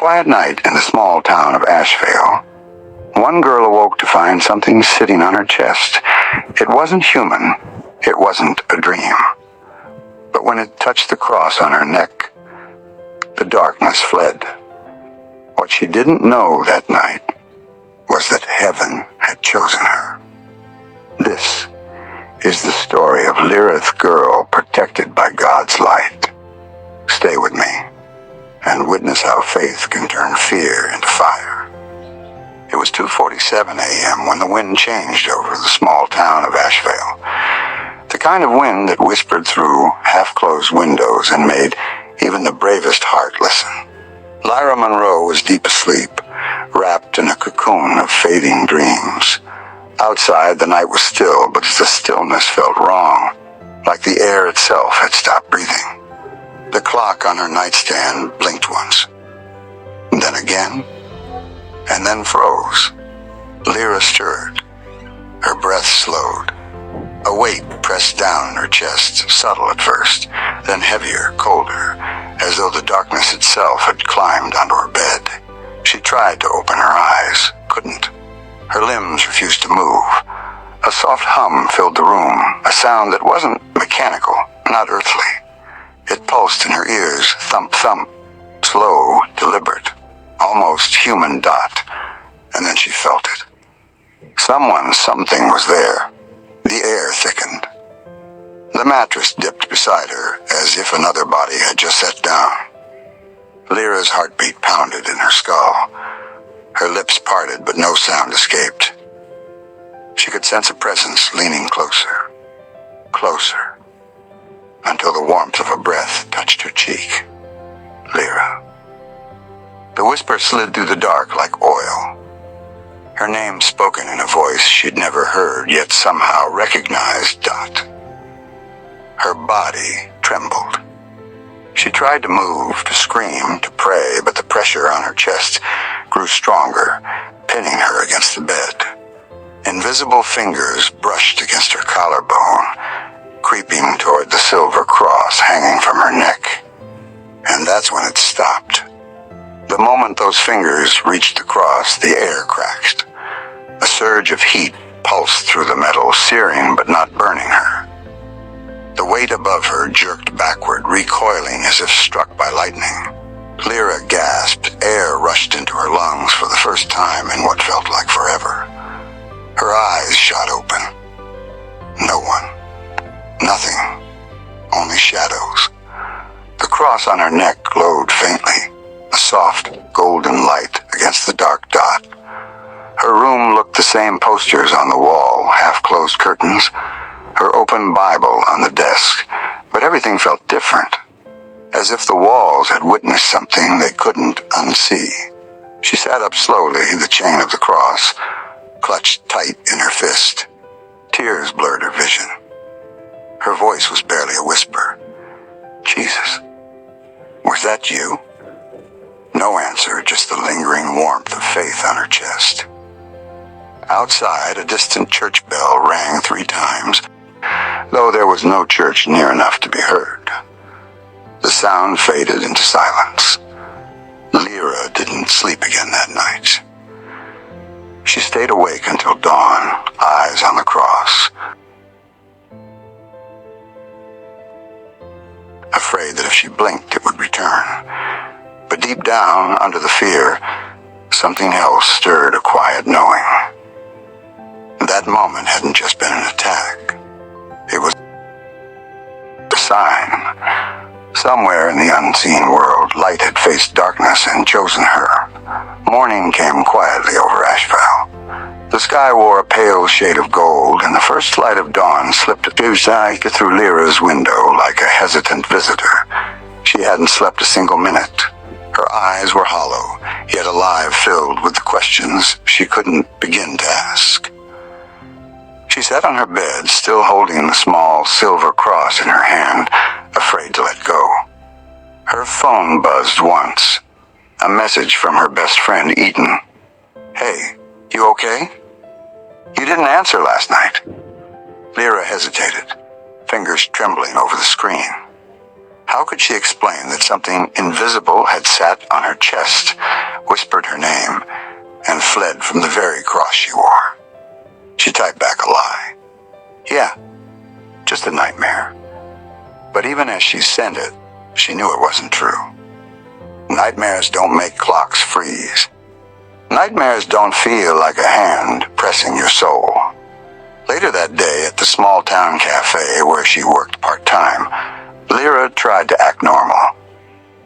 quiet night in the small town of Asheville, one girl awoke to find something sitting on her chest. It wasn't human. It wasn't a dream. But when it touched the cross on her neck, the darkness fled. What she didn't know that night was that heaven had chosen her. This is the story of Lirith Girl protected by God's light. Stay with me and witness how faith can turn fear into fire. It was 2:47 a.m. when the wind changed over the small town of Asheville. The kind of wind that whispered through half-closed windows and made even the bravest heart listen. Lyra Monroe was deep asleep, wrapped in a cocoon of fading dreams. Outside, the night was still, but the stillness felt wrong, like the air itself had stopped breathing. The clock on her nightstand blinked once, then again, and then froze. Lyra stirred. Her breath slowed. A weight pressed down her chest, subtle at first, then heavier, colder, as though the darkness itself had climbed onto her bed. She tried to open her eyes, couldn't. Her limbs refused to move. A soft hum filled the room, a sound that wasn't mechanical, not earthly. It pulsed in her ears, thump, thump, slow, deliberate, almost human dot, and then she felt it. Something was there. The air thickened. The mattress dipped beside her, as if another body had just sat down. Lyra's heartbeat pounded in her skull. Her lips parted, but no sound escaped. She could sense a presence leaning closer, closer, until the warmth of a breath touched her cheek. Lyra. The whisper slid through the dark like oil. Her name spoken in a voice she'd never heard, yet somehow recognized Dot. Her body trembled. She tried to move, to scream, to pray, but the pressure on her chest grew stronger, pinning her against the bed. Invisible fingers brushed against her collarbone, creeping toward the silver cross hanging from her neck. And that's when it stopped. The moment those fingers reached the cross, the air cracked. A surge of heat pulsed through the metal, searing but not burning her. The weight above her jerked backward, recoiling as if struck by lightning. Lyra gasped. Air rushed into her lungs for the first time in what felt like forever. Her eyes shot open. No one. Nothing. Only shadows. The cross on her neck glowed faintly, a soft, golden light against the dark dot. Her room looked the same: posters on the wall, half-closed curtains, her open Bible on the desk, but everything felt different, as if the walls had witnessed something they couldn't unsee. She sat up slowly, the chain of the cross clutched tight in her fist. Tears blurred her vision. Her voice was barely a whisper. "Jesus, was that you?" No answer, just the lingering warmth of faith on her chest. Outside, a distant church bell rang 3 times, though there was no church near enough to be heard. The sound faded into silence. Lyra didn't sleep again that night. She stayed awake until dawn, eyes on the cross, afraid that if she blinked it would return. But deep down, under the fear, something else stirred, a quiet knowing. That moment hadn't just been an attack. It was a sign. Somewhere in the unseen world, light had faced darkness and chosen her. Morning came quietly over Asheville. The sky wore a pale shade of gold, and the first light of dawn slipped through Lyra's window like a hesitant visitor. She hadn't slept a single minute. Her eyes were hollow, yet alive, filled with the questions she couldn't begin to ask. She sat on her bed, still holding the small silver cross in her hand, afraid to let go. Her phone buzzed once. A message from her best friend, Eden. "Hey, you okay? You didn't answer last night." Lyra hesitated, fingers trembling over the screen. How could she explain that something invisible had sat on her chest, whispered her name, and fled from the very cross she wore? She typed back a lie. Yeah, just a nightmare. But even as she sent it, she knew it wasn't true. Nightmares don't make clocks freeze. Nightmares don't feel like a hand pressing your soul. Later that day at the small town cafe where she worked part-time, Lyra tried to act normal.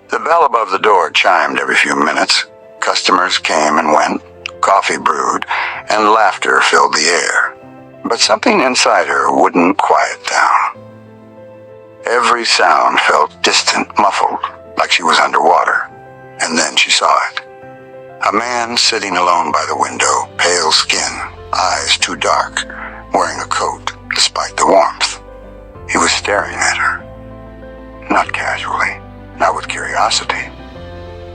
The bell above the door chimed every few minutes. Customers came and went, coffee brewed, and laughter filled the air. But something inside her wouldn't quiet down. Every sound felt distant, muffled, like she was underwater. And then she saw it. A man sitting alone by the window, pale skin, eyes too dark, wearing a coat despite the warmth. He was staring at her. Not casually, not with curiosity,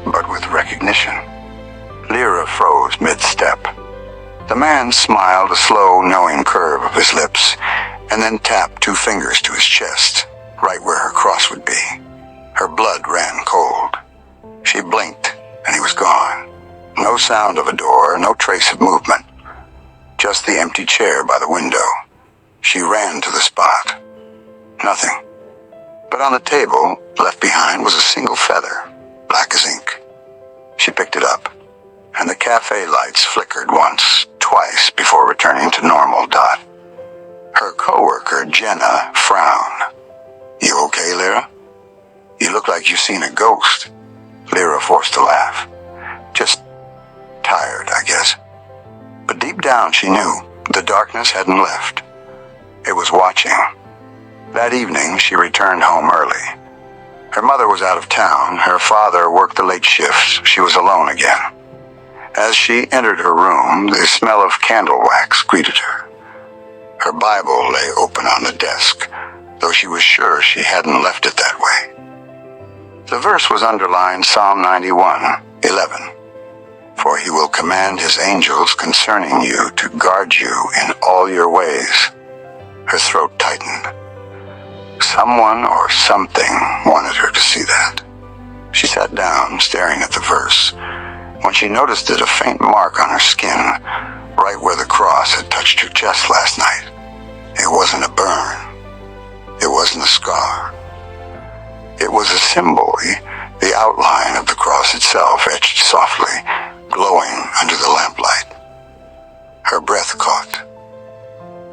but with recognition. Lyra froze mid-step. The man smiled a slow, knowing curve of his lips, and then tapped 2 fingers to his chest, right where her cross would be. Her blood ran cold. She blinked, and he was gone. No sound of a door, no trace of movement. Just the empty chair by the window. She ran to the spot. Nothing. But on the table, left behind, was a single feather, black as ink. She picked it up, and the cafe lights flickered once, twice, before returning to normal dot. Her coworker, Jenna, frowned. You okay, Lyra? You look like you've seen a ghost. Lyra forced a laugh. Just tired, I guess. But deep down she knew the darkness hadn't left. It was watching. That evening she returned home early. Her mother was out of town. Her father worked the late shifts. She was alone again. As she entered her room, the smell of candle wax greeted her. Her Bible lay open on the desk, though she was sure she hadn't left it that way. The verse was underlined Psalm 91:11. For he will command his angels concerning you to guard you in all your ways. Her throat tightened. Someone or something wanted her to see that. She sat down, staring at the verse, when she noticed a faint mark on her skin, right where the cross had touched her chest last night. It wasn't a burn. It wasn't a scar. It was a symbol, the outline of the cross itself etched softly, glowing under the lamplight. Her breath caught.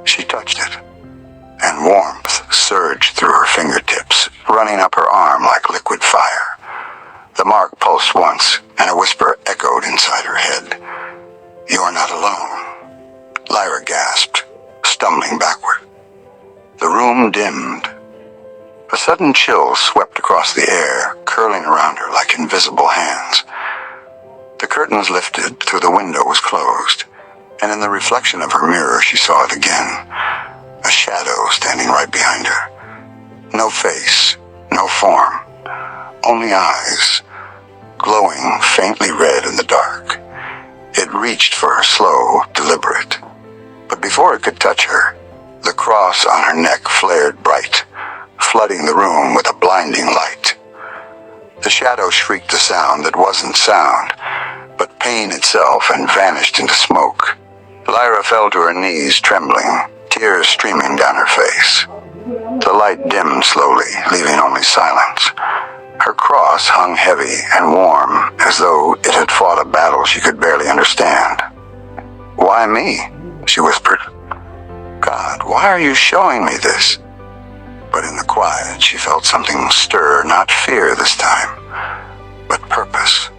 She touched it, and warmth surged through her fingertips, running up her arm like liquid fire. The mark pulsed once, and a whisper echoed inside her head. You're not alone. Lyra gasped, stumbling backward. The room dimmed. A sudden chill swept across the air, curling around her like invisible hands. The curtains lifted, through the window was closed, and in the reflection of her mirror she saw it again. A shadow standing right behind her. No face, no form, only eyes, glowing faintly red in the dark. It reached for her, slow, deliberate. But before it could touch her, the cross on her neck flared bright, flooding the room with a blinding light. The shadow shrieked a sound that wasn't sound, but pain itself, and vanished into smoke. Lyra fell to her knees, trembling, tears streaming down her face. The light dimmed slowly, leaving only silence. Her cross hung heavy and warm, as though it had fought a battle she could barely understand. Why me? She whispered. God, why are you showing me this? But in the quiet, she felt something stir, not fear this time, but purpose.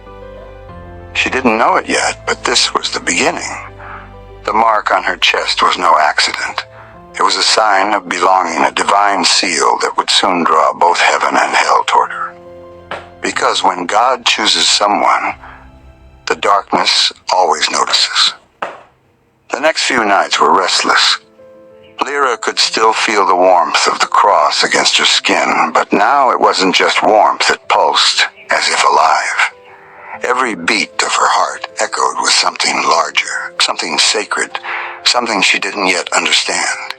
She didn't know it yet, but this was the beginning. The mark on her chest was no accident. It was a sign of belonging, a divine seal that would soon draw both heaven and hell toward her. Because when God chooses someone, the darkness always notices. The next few nights were restless. Lyra could still feel the warmth of the cross against her skin, but now it wasn't just warmth, it pulsed, as if alive. Every beat of her heart echoed with something larger, something sacred, something she didn't yet understand.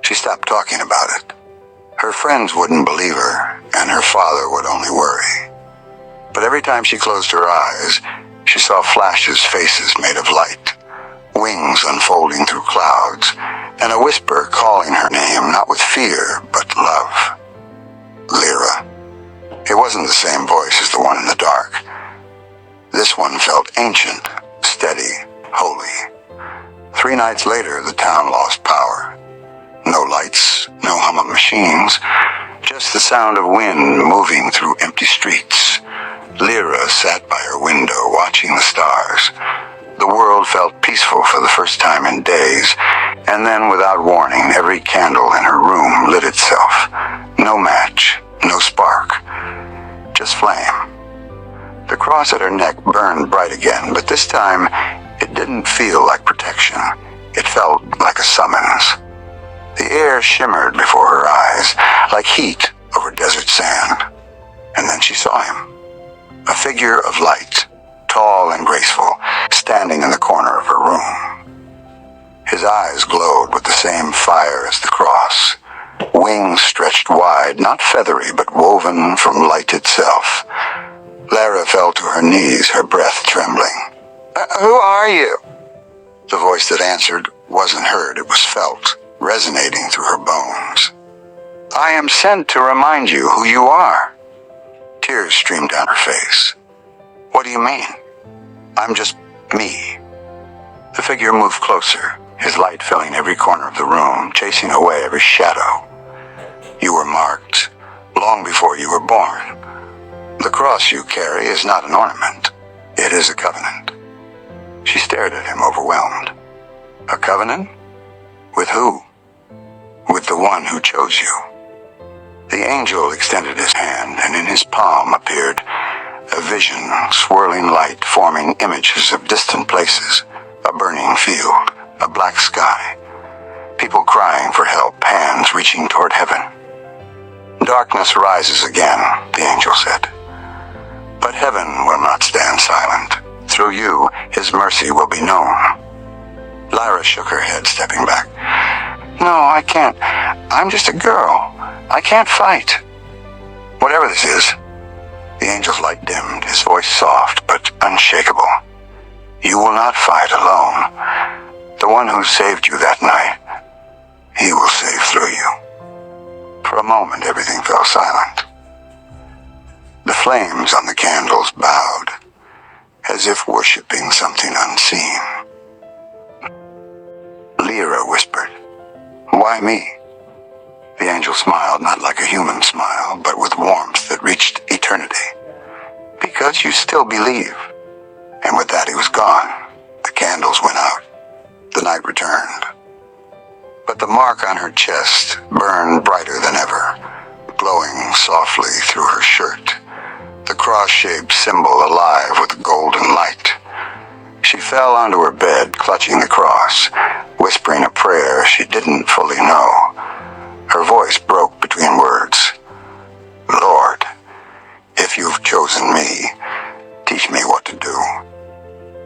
She stopped talking about it. Her friends wouldn't believe her, and her father would only worry. But every time she closed her eyes, she saw flashes, faces made of light, wings unfolding through clouds, and a whisper calling her name, not with fear, but love. Lyra. It wasn't the same voice as the one in the dark. This one felt ancient, steady, holy. 3 nights later, the town lost power. No lights, no hum of machines, just the sound of wind moving through empty streets. Lyra sat by her window watching the stars. The world felt peaceful for the first time in days, and then without warning, every candle in her room lit itself. No match, no spark, just flame. The cross at her neck burned bright again, but this time it didn't feel like protection. It felt like a summons. The air shimmered before her eyes, like heat over desert sand. And then she saw him. A figure of light, tall and graceful, standing in the corner of her room. His eyes glowed with the same fire as the cross. Wings stretched wide, not feathery, but woven from light itself. Lyra fell to her knees, her breath trembling. Who are you?" The voice that answered wasn't heard, it was felt, resonating through her bones. "I am sent to remind you who you are." Tears streamed down her face. "What do you mean?" "I'm just me." The figure moved closer, his light filling every corner of the room, chasing away every shadow. "You were marked long before you were born. The cross you carry is not an ornament. It is a covenant." She stared at him, overwhelmed. "A covenant? With who?" "With the one who chose you." The angel extended his hand, and in his palm appeared a vision, swirling light forming images of distant places, a burning field, a black sky, people crying for help, hands reaching toward heaven. "Darkness rises again," the angel said. "But heaven will not stand silent. Through you, his mercy will be known." Lyra shook her head, stepping back. "No, I can't. I'm just a girl. I can't fight." "Whatever this is." The angel's light dimmed, his voice soft but unshakable. "You will not fight alone. The one who saved you that night, he will save through you." For a moment, everything fell silent. The flames on the candles bowed, as if worshiping something unseen. Lyra whispered, "Why me?" The angel smiled, not like a human smile, but with warmth that reached eternity. "Because you still believe." And with that he was gone. The candles went out. The night returned. But the mark on her chest burned brighter than ever, glowing softly through her shirt, the cross-shaped symbol alive with golden light. She fell onto her bed, clutching the cross, whispering a prayer she didn't fully know. Her voice broke between words. "Lord, if you've chosen me, teach me what to do."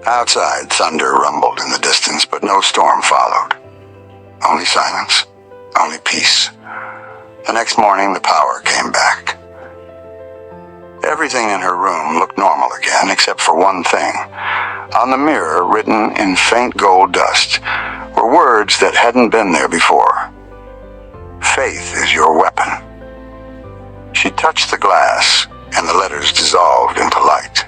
Outside, thunder rumbled in the distance, but no storm followed. Only silence, only peace. The next morning, the power came back. Everything in her room looked normal again, except for one thing. On the mirror, written in faint gold dust, were words that hadn't been there before. "Faith is your weapon." She touched the glass, and the letters dissolved into light.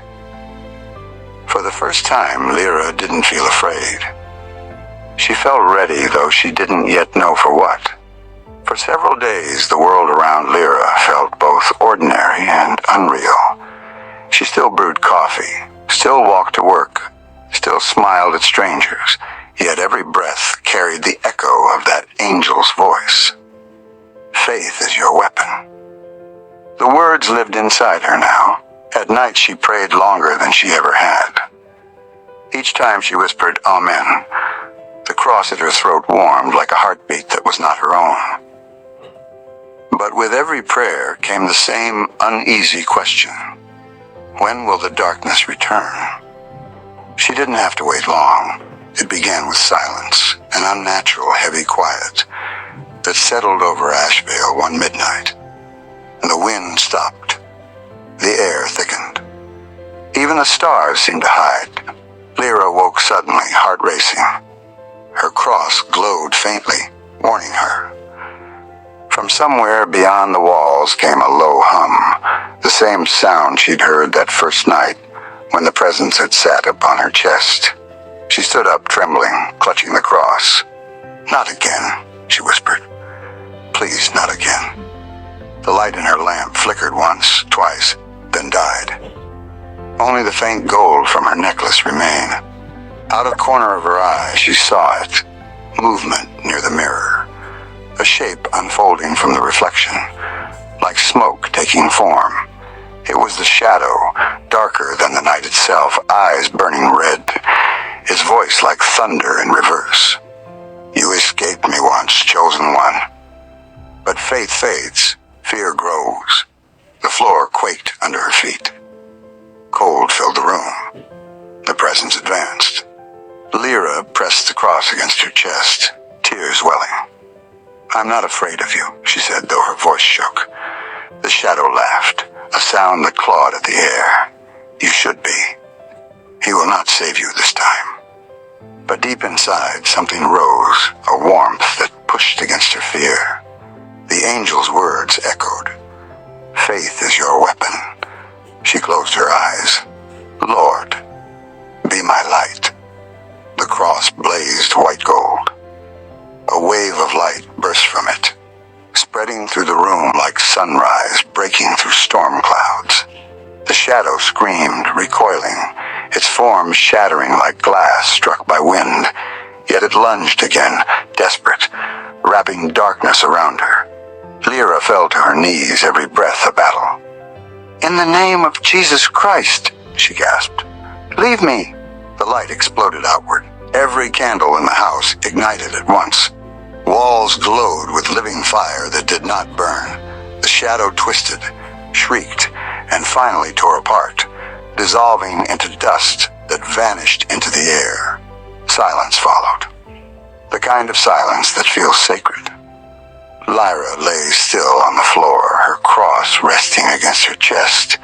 For the first time, Lyra didn't feel afraid. She felt ready, though she didn't yet know for what. For several days, the world around Lyra felt both ordinary and unreal. She still brewed coffee, still walked to work, still smiled at strangers, yet every breath carried the echo of that angel's voice. "Faith is your weapon." The words lived inside her now. At night she prayed longer than she ever had. Each time she whispered, "Amen." The cross at her throat warmed like a heartbeat that was not her own. But with every prayer came the same uneasy question. When will the darkness return? She didn't have to wait long. It began with silence, an unnatural, heavy quiet. that settled over Asheville one midnight. The wind stopped. The air thickened. Even the stars seemed to hide. Lyra woke suddenly, heart racing. Her cross glowed faintly, warning her. From somewhere beyond the walls came a low hum, the same sound she'd heard that first night when the presence had sat upon her chest. She stood up, trembling, clutching the cross. "Not again," she whispered. "Please, not again." The light in her lamp flickered once, twice, then died. Only the faint gold from her necklace remained. Out of the corner of her eye, she saw it. Movement near the mirror. A shape unfolding from the reflection, like smoke taking form. It was the shadow, darker than the night itself, eyes burning red, his voice like thunder in reverse. "You escaped me once, chosen one. But faith fades, fear grows." The floor quaked under her feet. Cold filled the room. The presence advanced. Lyra pressed the cross against her chest, tears welling. "I'm not afraid of you," she said, though her voice shook. The shadow laughed, a sound that clawed at the air. "You should be. He will not save you this time." But deep inside, something rose, a warmth that pushed against her fear. The angel's words echoed. "Faith is your weapon." She closed her eyes. "Lord, be my light." The cross blazed white gold. A wave of light burst from it, spreading through the room like sunrise breaking through storm clouds. The shadow screamed, recoiling, its form shattering like glass struck by wind. Yet it lunged again, desperate, wrapping darkness around her. Lyra fell to her knees, every breath a battle. "In the name of Jesus Christ," she gasped. "Leave me." The light exploded outward. Every candle in the house ignited at once. Walls glowed with living fire that did not burn. The shadow twisted, shrieked, and finally tore apart, dissolving into dust that vanished into the air. Silence followed. The kind of silence that feels sacred. Lyra lay still on the floor, her cross resting against her chest,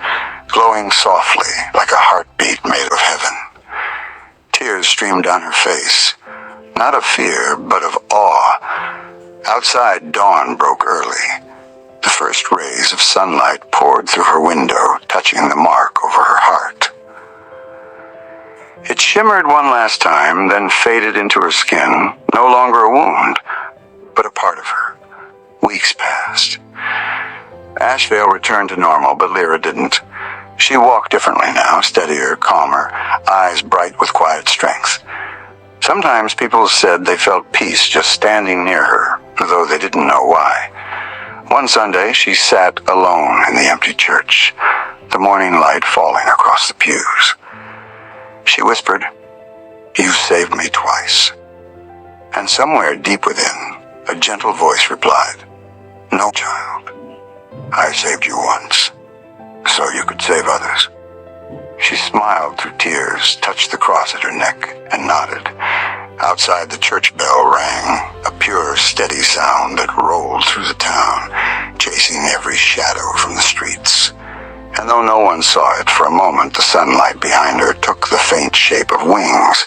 glowing softly like a heartbeat made of heaven. Tears streamed down her face, not of fear, but of awe. Outside, dawn broke early. The first rays of sunlight poured through her window, touching the mark over her heart. It shimmered one last time, then faded into her skin, no longer a wound, but a part of her. Weeks passed. Asheville returned to normal, but Lyra didn't. She walked differently now, steadier, calmer, eyes bright with quiet strength. Sometimes people said they felt peace just standing near her, though they didn't know why. One Sunday, she sat alone in the empty church, the morning light falling across the pews. She whispered, "You saved me twice." And somewhere deep within, a gentle voice replied, "No, child. I saved you once, so you could save others." She smiled through tears, touched the cross at her neck, and nodded. Outside, the church bell rang, a pure, steady sound that rolled through the town, chasing every shadow from the streets. And though no one saw it, for a moment the sunlight behind her took the faint shape of wings,